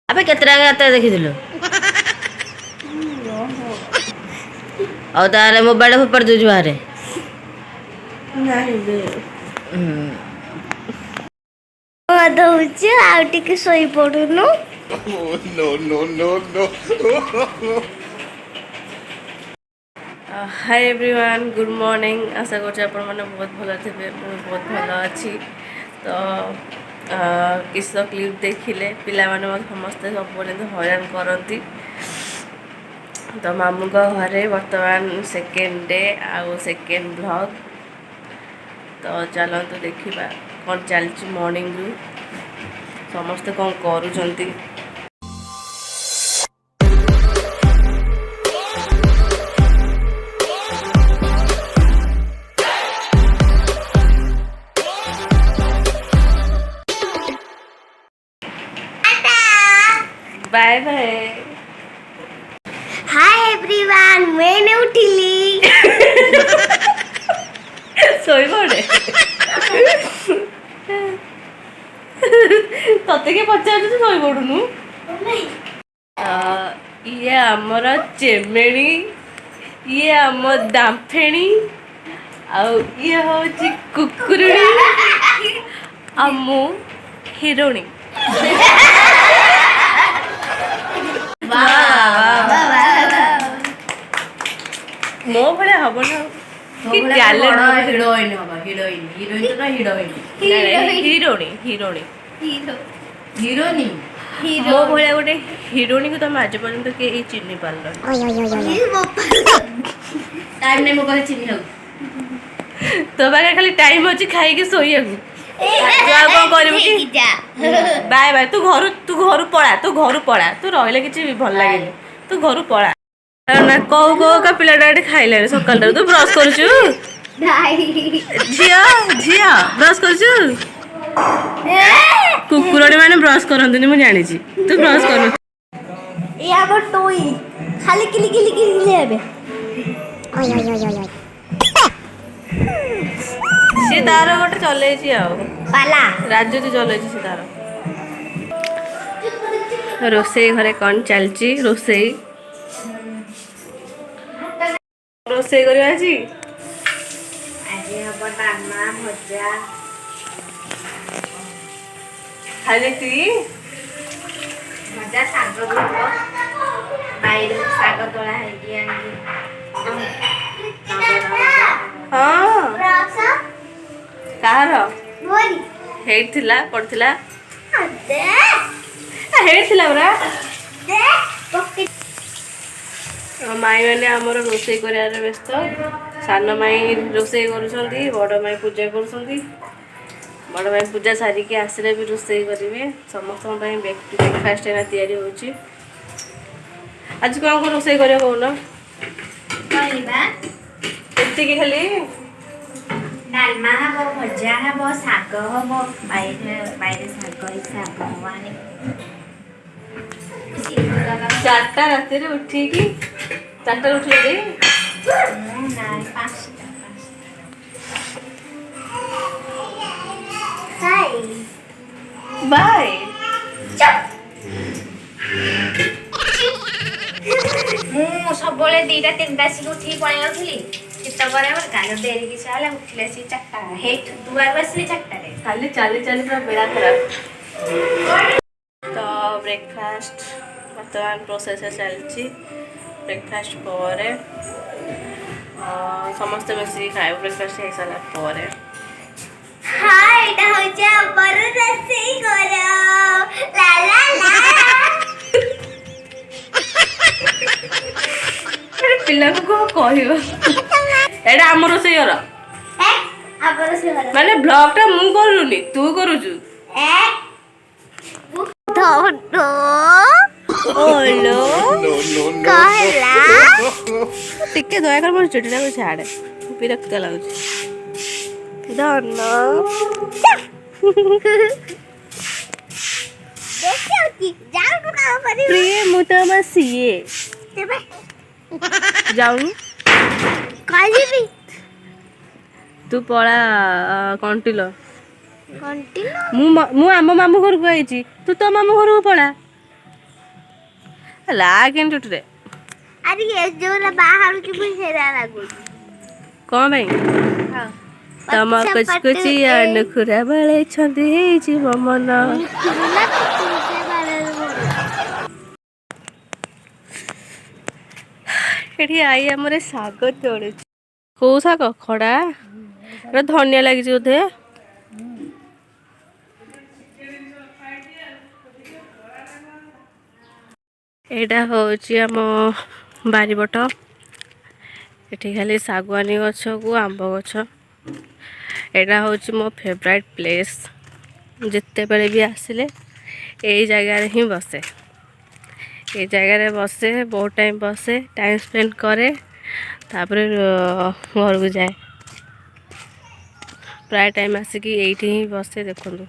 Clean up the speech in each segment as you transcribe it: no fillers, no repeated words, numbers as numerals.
अबे केतरा गाता देखिथिलु और तारे मोबाइल पर दउछु बारे नहीं बे दउछु आ टिके सोई पडुनु no no no no hi everyone good morning आशा कर बहुत भल थे बहुत भल अच्छी तो किस क्लिप देखिले पिला माने समस्ते सब हैरान करती तो मामू घरे बर्तमान सेकेंड डे आउ सेकेंड ब्लॉग तो चलतु देखा कौन चलती मॉर्निंग रु समस्ते कौन करूँगी बाय बाय हाय एवरीवन मैंने उठिली सोई पड़े तते के पचार तू सोई पड़ुनु ये आमर चेमेणी ये आम दाम्फेणी आउ ये होची कुकुरुणी आमु हिरोणी मो भले हम ना कि टैलेंट हिरोइन होबा हिरोइन हिरोइन तो ना हिरोइन हिरोणी हिरोणी हिरोनी मो भले गोटे हिरोणी को तुम आज पर्यंत के चिन्ह पार्ल टाइम ने मो करे चिन्ह हो तो बागे खाली टाइम अछि खाई के सोइया को कौन कर बाय बाय तू घर पड़ा तू रहिले किछि भल लागेनी तू घर पड़ा ना कौ का पिलाटा एठी खाइले सकाल तू ब्रश करछु झिया झिया ब्रश करछु कुकुरडी माने ब्रश करंतनी मु जानि छी तू ब्रश कर ये आबो टोई खाली किली किली किली लेबे ओय ओय ओय ओय से तार गोटे चले छी आ पाला राजू तू चले छी से तार रोसई घरे कौन चलची रोसई रोसई करिया छी आज हबो डालमा भजा खाली ती भजा साग गुरो बाइर साग तोला है कि हां रस कार मोरी हेड थिला पड़थिला दे हेड थिला बरा दे पक्के माई मैंने आमर रोसई कर व्यस्त सान माई रोसई कर बड़ माई पूजा कर बड़ माई पूजा सारिकी आसले भी रोसई करेंगे समस्त ब्रेकफास्ट एना तैयारी होची आज कौन कौन रोसई कर कौन एति खाली डालमा हबो भजा हबो साग हबो बाइरे साग साग हवानी चारटा राति उठिकी चारटा उठे दे बाय मु सब दीटा तीन सी उठी पड़े जाऊली चित्त कर डेरी कि उठिले सी चार्टा हेठ दुआर बसली चार्टा खाली चाली चाली पूरा बेड़ा खराब तो ब्रेकफास्ट बर्तमान प्रोसेस चलती ब्रेकफास्ट पर समस्ते मिसिक खाए ब्रेकफास्ट हो सारा पर हाय एटा होचे अपर रसई करो ला ला ला अरे पिला को कहयो एटा हमर रोसई घर ए अपर रसई करो माने ब्लॉग टा मु करूनी तू करूछु ए धोडो ओलो कहला टिके दया कर मोर चुटीटा को छाड़े विरक्त लागुछ धन देखियो कि जाऊ तो काम करी प्रिय मुतमा सीए तेबे जाऊनी काली भी तू पळा कंटिलो कंटिलो मु आम मामू घर को आइची तू तो मामू घर को पळा ଲାଗେନି ଚୁଟିରେ। ଆରେ ଏ ଯୋଉରା ବାହାରୁଛି ମୁଁ ସେରା ଲାଗୁଛି। କ'ଣ ପାଇଁ? ହଁ ତମ କୁଚକୁଚି ନୁଖୁରା ବଳେଇଛନ୍ତି ହେଇଯିବ ମନ। ଏଠି ଆଇ ଆମର ଶାଗ ତୋଳୁଛି। କୋଉ ଶାଗ? ଖଡା। ଏଟା ଧନିଆ ଲାଗିଛି ବୋଧେ। ଏଇଟା ହଉଛି ଆମ ବାରିପଟ। ଏଠି ଖାଲି ଶାଗୁଆନୀ ଗଛକୁ ଆମ୍ବ ଗଛ। ଏଇଟା ହଉଛି ମୋ ଫେଭରାଇଟ୍ ପ୍ଲେସ୍। ଯେତେବେଳେ ବି ଆସିଲେ ଏଇ ଜାଗାରେ ହିଁ ବସେ। ଏଇ ଜାଗାରେ ବସେ, ବହୁତ ଟାଇମ୍ ବସେ, ଟାଇମ୍ ସ୍ପେଣ୍ଡ କରେ, ତାପରେ ଘରକୁ ଯାଏ। ପ୍ରାୟ ଟାଇମ୍ ଆସିକି ଏଇଠି ହିଁ ବସେ। ଦେଖନ୍ତୁ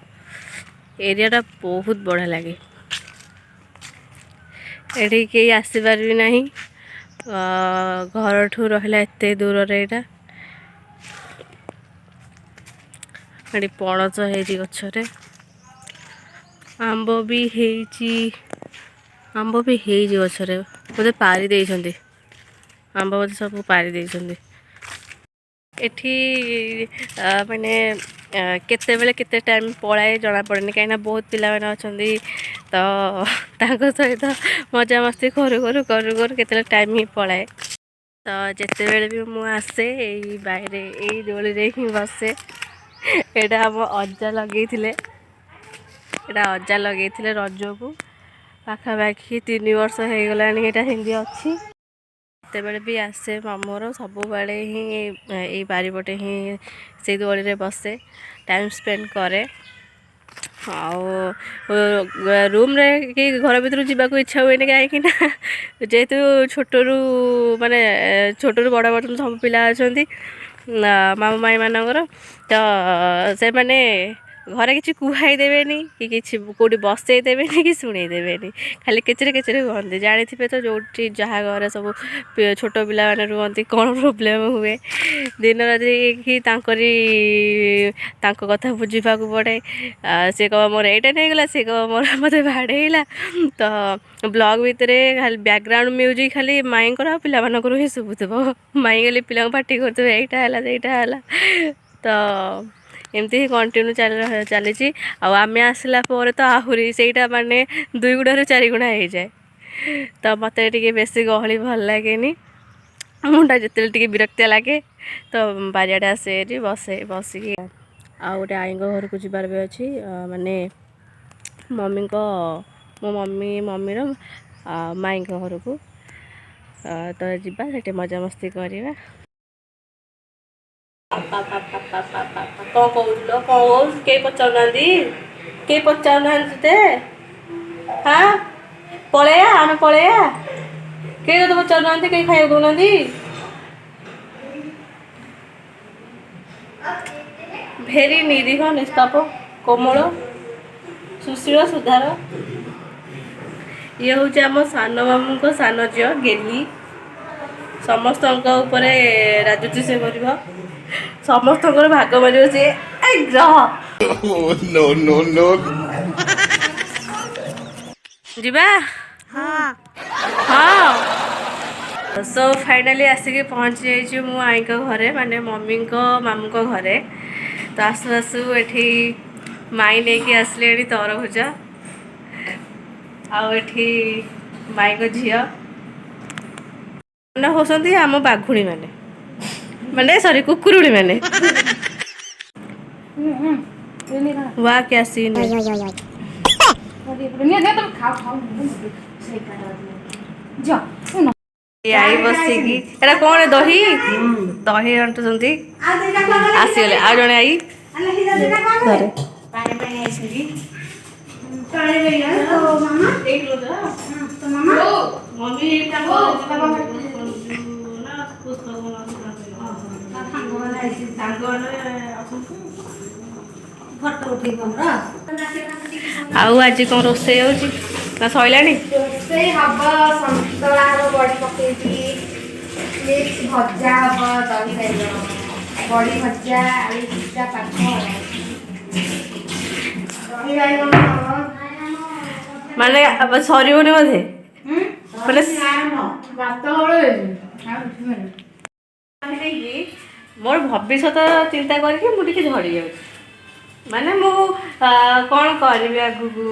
ଏରିଆଟା ବହୁତ ବଢ଼ିଆ ଲାଗେ। ଏଠି କେହି ଆସିପାରିବି ନାହିଁ। ଘରଠୁ ରହିଲା ଏତେ ଦୂରରେ ଏଇଟା। ଏଠି ପଣସ ହେଇଛି ଗଛରେ। ଆମ୍ବ ବି ହେଇଛି ଗଛରେ। ବୋଧେ ପାରି ଦେଇଛନ୍ତି। ଆମ୍ବ ବୋଧେ ସବୁ ପାରି ଦେଇଛନ୍ତି। ଏଠି ମାନେ କେତେବେଳେ କେତେ ଟାଇମ୍ ପଳାଏ ଜଣାପଡ଼େନି, କାହିଁକିନା ବହୁତ ପିଲାମାନେ ଅଛନ୍ତି। ତ ତାଙ୍କ ସହିତ ମଜାମସ୍ତି କରୁ କରୁ କେତେବେଳେ ଟାଇମ୍ ହିଁ ପଳାଏ। ତ ଯେତେବେଳେ ବି ମୁଁ ଆସେ ଏଇ ବାଇରେ, ଏଇ ଦୋଳିରେ ହିଁ ବସେ। ଏଇଟା ଆମ ଅଜା ଲଗେଇଥିଲେ। ରଜକୁ। ପାଖାପାଖି 3 ବର୍ଷ ହେଇଗଲାଣି ଏଇଟା ସେମିତି ଅଛି। ଯେତେବେଳେ ବି ଆସେ ମାମୁଁର, ସବୁବେଳେ ହିଁ ଏଇ ବାରିପଟେ ହିଁ ସେଇ ଦୋଳିରେ ବସେ, ଟାଇମ୍ ସ୍ପେଣ୍ଡ କରେ। ଆଉ ରୁମ୍ରେ କି ଘର ଭିତରୁ ଯିବାକୁ ଇଚ୍ଛା ହୁଏନି, କାହିଁକିନା ଯେହେତୁ ଛୋଟରୁ ବଡ଼ ପର୍ଯ୍ୟନ୍ତ ସବୁ ପିଲା ଅଛନ୍ତି ମାମୁଁ ମାଇଁମାନଙ୍କର। ତ ସେମାନେ ଘରେ କିଛି କୁହାଇ ଦେବେନି କି କିଛି କେଉଁଠି ବସେଇ ଦେବେନି କି ଶୁଣେଇ ଦେବେନି। ଖାଲି କେଚେରେ କେଚେରେ ହୁଅନ୍ତି। ଜାଣିଥିବେ ତ ଯୋଉଠି ଯାହା ଘରେ ସବୁ ଛୋଟ ପିଲାମାନେ ରୁହନ୍ତି କ'ଣ ପ୍ରୋବ୍ଲେମ୍ ହୁଏ। ଦିନ ରାତି କି ତାଙ୍କ କଥା ବୁଝିବାକୁ ପଡ଼େ। ସେ କହିବ ମୋର ଏଇଟା ନେଇଗଲା, ସେ କହିବ ମୋତେ ବାଡ଼େଇଲା। ତ ବ୍ଲଗ୍ ଭିତରେ ଖାଲି ବ୍ୟାକଗ୍ରାଉଣ୍ଡ ମ୍ୟୁଜିକ୍ ଖାଲି ମାଇଁଙ୍କର ଆଉ ପିଲାମାନଙ୍କର ହିଁ ଶୁଭୁଥିବ। ମାଇଁ ଖାଲି ପିଲାଙ୍କୁ ପାଟି କରୁଥିବେ, ଏଇଟା ହେଲା ସେଇଟା ହେଲା। ତ ଏମିତି ହିଁ କଣ୍ଟିନ୍ୟୁ ଚାଲିଛି। ଆଉ ଆମେ ଆସିଲା ପରେ ତ ଆହୁରି ସେଇଟା 2 ଗୁଣାରୁ 4 ଗୁଣା ହେଇଯାଏ। ତ ମୋତେ ଟିକେ ବେଶୀ ଗହଳି ଭଲ ଲାଗେନି। ମୁଣ୍ଡଟା ଯେତେବେଳେ ଟିକେ ବିରକ୍ତିଆ ଲାଗେ ତ ବାରିଆଡ଼େ ଆସେ, ଏଠି ବସିକି। ଆଉ ଗୋଟେ ଆଈଙ୍କ ଘରକୁ ଯିବାର ବି ଅଛି, ମୋ ମମିର ମାଇଁଙ୍କ ଘରକୁ। ତ ଯିବା, ସେଠି ମଜାମସ୍ତି କରିବା। କ'ଣ କହୁଥିଲ? କେହି ପଚାରୁନାହାନ୍ତି ତତେ? ହଁ, ଆମେ ପଳେଇବା। କେହି ତତେ ପଚାରୁନାହାନ୍ତି, କେହି ଖାଇବାକୁ ଦଉନାହାନ୍ତି। ଭେରି ନିରୀହ, ନିଷ୍ପାପ, କୋମଳ, ସୁଶୀଳ, ସୁଧାର। ଇଏ ହେଉଛି ଆମ ସାନ ମାମୁଁଙ୍କ ସାନ ଝିଅ ଗେଲି। ସମସ୍ତଙ୍କ ଉପରେ ରାଜୁତି ସେ କରିବ, ସମସ୍ତଙ୍କର ଭାଗ ମାରିବ ସିଏ। ଯିବା। ହଁ। ସୋ ଫାଇନାଲି ଆସିକି ପହଞ୍ଚି ଯାଇଛି ମୁଁ ଆଈଙ୍କ ଘରେ, ମାମୁଁଙ୍କ ଘରେ। ତ ଆସୁ ଆସୁ ଏଠି ମାଇଁ ନେଇକି ଆସିଲେ ଏଠି ତରଭୁଜ। ଆଉ ଏଠି ମାଇଁଙ୍କ ଝିଅ ହେଉଛନ୍ତି ଆମ ବାଘୁଣୀ ସରି କୁକୁରୁଣୀ ମାନେ। वा क्या सीन है। आई बसिकी एटा कौन दही दही अंटुଛନ୍ତି ଆସିଗଲେ ଆଉ ଜଣେ ଆଇ ଘରେ ଆଉ ଆଜି କ'ଣ ରୋଷେଇ ହେଉଛି ନା ସଇଲାଣି? ରୋଷେଇ ହବ, ସନ୍ତୁଳା ହବ, ବଡି ପକେଇକି ମିକ୍ସ ଭଜା ହବ, ଦହି ବାଇଗଣ, ବଡି ଭଜା, ଆଳୁ ସିଝା, ପାମ୍ପଡ଼, ଦହି ବାଇଗଣ ହବ। ସରିବନି ବୋଧେ? ମାନେ ମୋର ଭବିଷ୍ୟତ ଚିନ୍ତା କରିକି ମୁଁ ଟିକେ ଝଡ଼ି ଯାଉଛି। ମାନେ ମୁଁ କ'ଣ କରିବି ଆଗକୁ,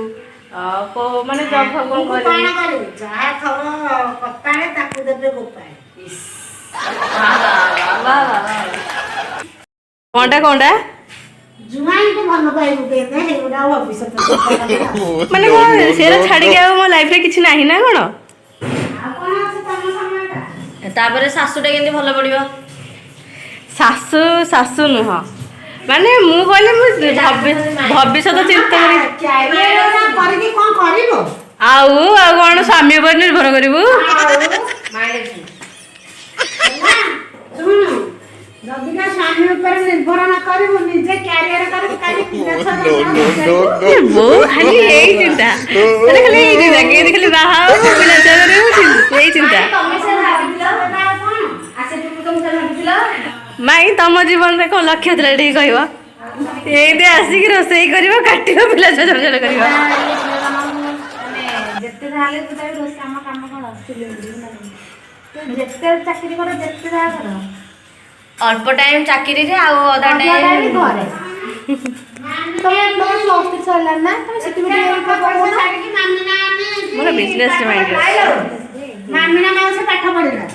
ମାନେ ଜବ୍ ଫବ୍ କ'ଣ କରିବି। ଯାହା ଥବ କପାଳେ ତାକୁ ଦେବେ ଗୋପାଳେ। କଣଟା ଜୁଆଇଙ୍କୁ ଭଲ ପାଇବୁ କେତେ ହେଇଗୁଡ଼ା ଭବିଷ୍ୟତ ମାନେ କ'ଣ ସେରା ଛାଡ଼ିକି ଆଉ ମୋ ଲାଇଫରେ କିଛି ନାହିଁ ନା କ'ଣ? ଆଉ କ'ଣ ଅଛି ତମ ସମୟଟା? ତାପରେ ଶାଶୁଟା କେମିତି ଭଲ ପଡ଼ିବ? ଶାଶୁ ନୁହଁ, ମାନେ ମୁଁ କହିଲେ ମୁଁ ଭବିଷ୍ୟତ ଚିନ୍ତା କରିକି କ'ଣ କରିବ? ଆଉ କ'ଣ ସ୍ୱାମୀ ଉପରେ ନିର୍ଭର କରିବୁ? ଶୁଣୁ, ଯଦିକା ସ୍ୱାମୀ ଉପରେ ନିର୍ଭର ନ କରିବୁ, ନିଜେ କ୍ୟାରିୟର କରିବୁ, ବୋଉ ଖାଲି ଏଇ ଚିନ୍ତା, କେମିତି ଖାଲି ବାହା ହବ ପିଲା ଛୁଆ କରିବୁ, ଏଇ ଚିନ୍ତା। ମାଇଁ ତମ ଜୀବନରେ କ'ଣ ଲକ୍ଷ୍ୟ ଥିଲା ଟିକେ କହିବ? ଏଇଠି ଆସିକି ରୋଷେଇ କରିବ, କାଟିବ, ପିଲା ଛୁଆ ଛୋଟ ଛୋଟ କରିବ। ଯେତେ ଯାହେଲେ ଆମ କାମ କ'ଣ ଯେତେ ଚାକିରି କର, ଯେତେ ଯାହା କର, ଅଳ୍ପ ଟାଇମ୍ ଚାକିରିରେ ଆଉ ଅଧା ଟାଇମ୍ ଘରେ। ମୋର ବିଜନେସ୍ ମାଇଣ୍ଡ ମାମିନା ମାଉସୀ ପାଠ ପଢିଲା,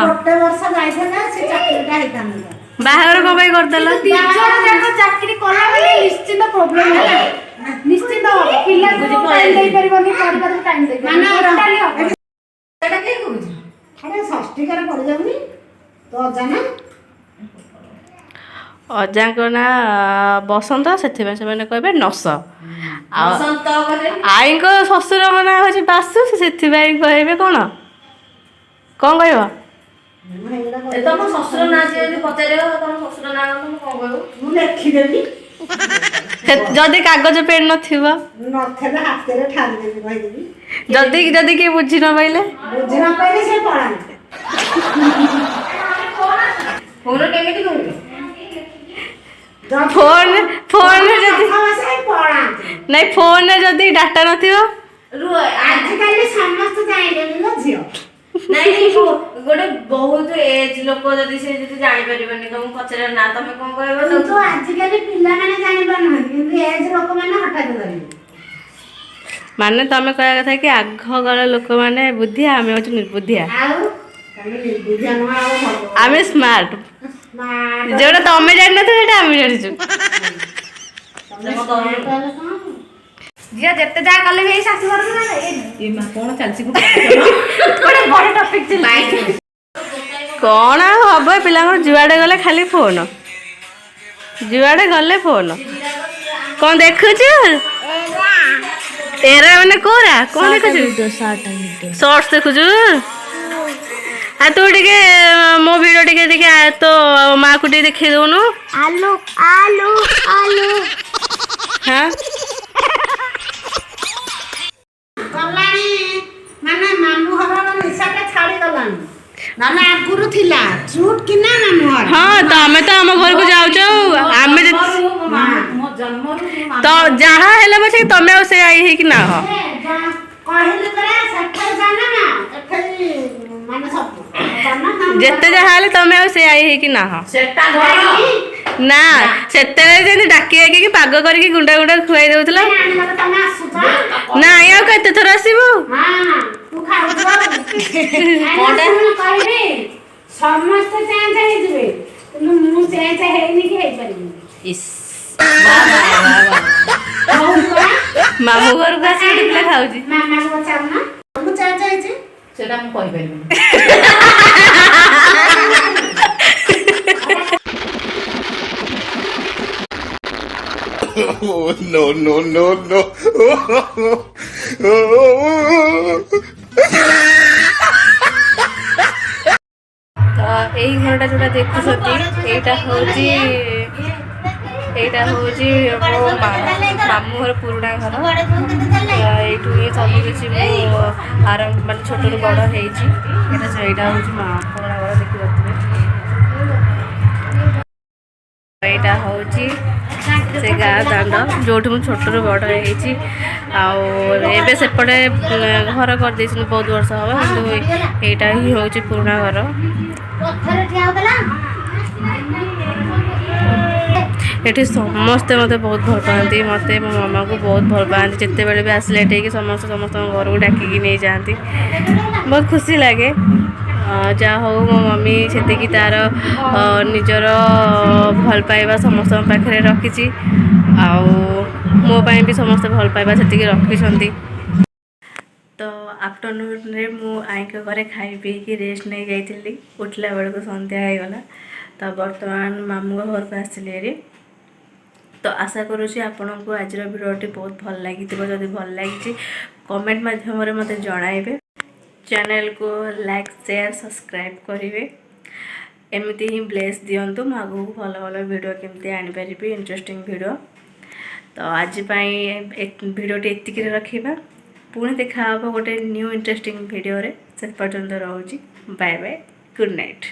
ଗୋଟେ ବର୍ଷ ଯାଇଥିଲା ସେ ଚାକିରିଟା ହେଇଥାନ୍ତା। ବାହାଘର କ'ଣ ପାଇଁ କରିଦେଲ? ଚାକିରି କଲା ମାନେ ନିଶ୍ଚିତ ପ୍ରୋବ୍ଲେମ ହେଲା, ନିଶ୍ଚିତ ପିଲାକୁ ଟାଇମ୍ ଦେଇପାରିବନି, ପରିବାରକୁ ଟାଇମ୍ ଦେଇପାରିବନି। ସେଟା କିଏ କହୁଛି? ଆରେ ଷଷ୍ଠୀକାରେ ପଡ଼ିଯାଉନି ତ ଅଜା ନା? ଅଜାଙ୍କ ନାଁ ବସନ୍ତ, ସେଥିପାଇଁ ସେମାନେ କହିବେ ନସ। ଆଉ ଆଈଙ୍କ ଶ୍ୱଶୁରଙ୍କ ନାଁ ହେଉଛି ବାସୁ, ସେଥିପାଇଁ କହିବେ କ'ଣ କହିବ? ତମ ଶ୍ୱଶୁର ନାଁ ଯଦି ପଚାରିବ, ତମ ଶ୍ୱଶୁର ନାଁ କ'ଣ କହିବ? ମୁଁ ଲେଖିଦେବି। ଯଦି କାଗଜ ପେନ୍ ନଥିବ, ନଥିଲେ ହାତରେ ଠାରିଦେବି, କହିଦେବି। ଯଦି କିଏ ବୁଝି ନ ପାଇଲେ ସେ ପଳାନ୍ତି। କେମିତି କହିବେ? ଫୋନରେ ଯଦି ନାଇଁ, ଫୋନରେ ଯଦି ଡାଟା ନଥିବ, ଆଜିକାଲି ସମସ୍ତେ ଜାଣିଲେଣି ନା ଝିଅ। ନାଇଁ ଗୋଟେ ବହୁତ ଏଜ ଲୋକ ଯଦି ସେ ଯଦି ଜାଣିପାରିବନି ତମକୁ ପଚାରିବ ନା, ତମେ କ'ଣ କହିବ? କିନ୍ତୁ ଆଜିକାଲି ପିଲାମାନେ ଜାଣିପାରୁନାହାନ୍ତି, କିନ୍ତୁ ଏଜ ଲୋକମାନେ ହଠାତ୍ ଧରିବେ। ମାନେ ତମେ କହିବା କଥା କି ଆଗକାଳ ଲୋକମାନେ ବୁଦ୍ଧିଆ, ଆମେ ହଉଛୁ ନିର୍ବୁଦ୍ଧିଆ। ଆମେ ସ୍ମାର୍ଟ, ଯୋଉଟା ତମେ ଜାଣିନଥିବ ସେଇଟା ଆମେ ଜାଣିଛୁ। ଝିଅ ଯେତେ ଯାହା କଲେ ବି ଏଇ ଶାଶୁ ଘରକୁ ନା କ'ଣ ଚାଲିଛି? ବଡ ଟପିକ ଥିଲା। କ'ଣ ଆଉ ହବ, ପିଲାଙ୍କର ଯୁଆଡ଼େ ଗଲେ ଖାଲି ଫୋନ, ଯୁଆଡ଼େ ଗଲେ ଫୋନ। କ'ଣ ଦେଖୁଛୁ? ଏରା ମାନେ କୋରା କ'ଣ ଦେଖୁଛୁ? ସର୍ଟସ ଦେଖୁଛୁ? ଆଉ ତୁ ଟିକେ ମୋ ଭିଡ଼ିଓ ଟିକେ ତୋ ମାଆକୁ ଟିକେ ଦେଖେଇ ଦେଉନୁ। ଆଲୁ ଆଲୁ ଆଲୁ ହଁ, ଗଲାଣି ମାନେ ମାମୁଁ ଘର ନିଶାଟା ଛାଡ଼ିଗଲାଣି, ନହେଲେ ଆଗରୁ ଥିଲା ଚୁଟ୍ କିନା ମାମୁଁ ଘର। ହଁ, ତମେ ତ ଆମ ଘରକୁ ଯାଉଛ, ଆମେ ତ ଯାହା ହେଲେ ପଛେ ତମେ ଆଉ ସେ ଆଇ ହେଇକି ନା ହ କହିଲି ପରା, ସେଠାରେ ଜାଣ ନା ଏଠାରେ ମାନେ ସବୁ ଯେତେ ଯାହା ହେଲେ ତମେ ଆଉ ସେ ଆଇ ହେଇକି ନା ହ ନା। ସେତେବେଳେ ଯେମିତି ଡାକି ଡାକିକି ପାଗ କରିକି ଗୁଣ୍ଡା ଗୁଣ୍ଡା ଖୁଆଇ ଦଉଥିଲ। ନାଇଁ, ଆଉ କେତେ ଥର ଆସିବୁ? ସମସ୍ତେ ଚେଞ୍ଜ ହେଇଯିବେ, କିନ୍ତୁ ମୁଁ ଚେଞ୍ଜ ହେଇନି କି ହେଇପାରିବିନି। ମାମୁଁ ଘରକୁ ଆସି ଗୋଟେ ପିଲା ଖାଉଛି। ମାମାକୁ ପଚାରୁନା, ମୁଁ ଚେଞ୍ଜ ହେଇଛି ସେଟା ମୁଁ କହିପାରିବିନି। Oh, no, no, no, no. ତ ଏଇ ଘରଟା ଯୋଉଟା ଦେଖୁଛନ୍ତି, ଏଇଟା ହଉଛି ମୋ ମାମୁଁ ଘର ପୁରୁଣା ଘର। ଏଇଠୁ ହିଁ ସବୁ କିଛି ମୁଁ ଆରମ୍ଭ, ମାନେ ଛୋଟରୁ ବଡ଼ ହେଇଛି। ଏଇଟା ହଉଛି ପୁରୁଣା ଘର, ଦେଖିପାରୁଥିବେ। ଏଇଟା ହଉଛି से गाँ दाण्ड जो छोटू बड़ होती एबे सेपटे घर कर बहुत वर्ष हम कि यहाँ ही हूँ पुराणा घर ये समस्ते मत बहुत भल पाती मत मो मामा को बहुत भल पाती जिते बड़े भी आसले ये समस्त समस्त घर को डाकिकी नहीं जाती बहुत खुशी लगे जहाँ हो मो मम्मी से तार निजर भल पाइबा समस्त पाखे रखी मोपाई भी समस्त भल पाइबा से रखी तो आफ्टरनून रे मु आई घरे खाई पी कि रेस्ट नहीं जाइली उठला बेलू संध्या होगला तो बर्तमान मामू घर को आसिली तो आशा करुँच आपण को आज भिडियोटी बहुत भल लगी जदि भल लगी कमेंट माध्यम मत जनइबे चैनल को लाइक शेयर सब्सक्राइब करेंगे एमती ही ब्लेस दिंतु मु आगू भल भल वीडियो केमती आनीपरि इंटरेस्टिंग वीडियो तो आज भिडियोटी एतिक रखा पुणी देखा गोटे न्यू इंटरेस्टिंग वीडियो से पर्यंत रोची बाय बाय गुड नाइट।